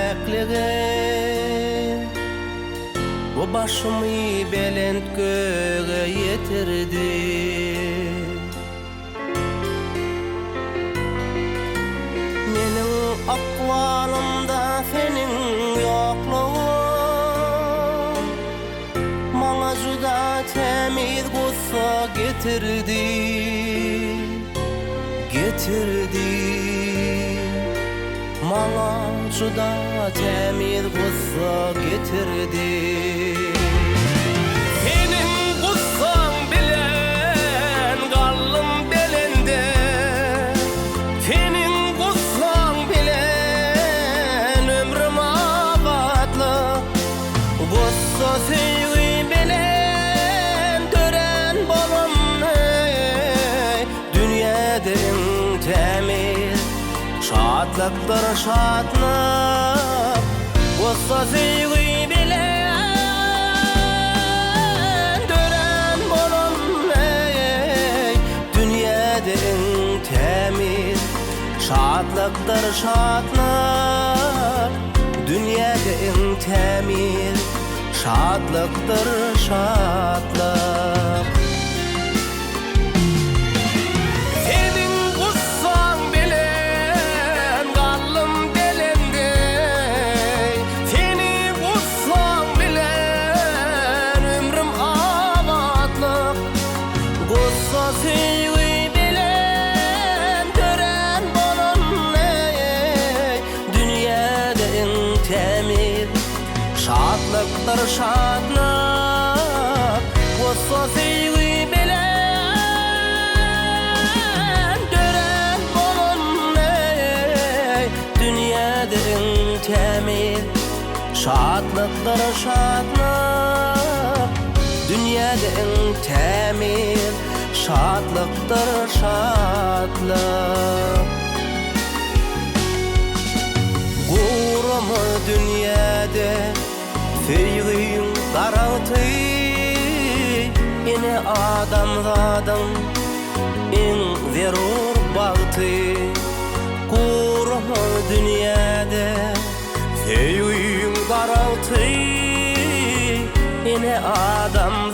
beklege bu başımı belent göğe yetirdi. Menin akvalımda senin yokluğun bana juda temiz gussa getirdi. Bana juda temiz gussa getirdi. Senin gussan bilen gallım belende, senin gussan bilen ömrüm abatlı. Gussa sevgi bilen tören bolum hey, dünyadın temiz şatlıktır şatlık. Gussa sevgi bilen tören bolum hey, dünyadın temiz şatlıktır şatlık. Dünyadın temiz şatlıktır şatlık. Senin gussan bilen gallım belende, senin gussan bilen ömrüm abatlık. Gussa sevgi bilen tören bolun ey, dünyadın temiz şatlıktır şatlık. Gussa sevgi bilen tören bolun ey, dünyadın temiz şatlıktır şatlık. Dünyadın temiz şatlıktır şatlık. Gurumu dünyada sevgin qaraltı, yine adamzadım en zerur bagtı. Gurumu dünyada sevgin qaraltı, yine adam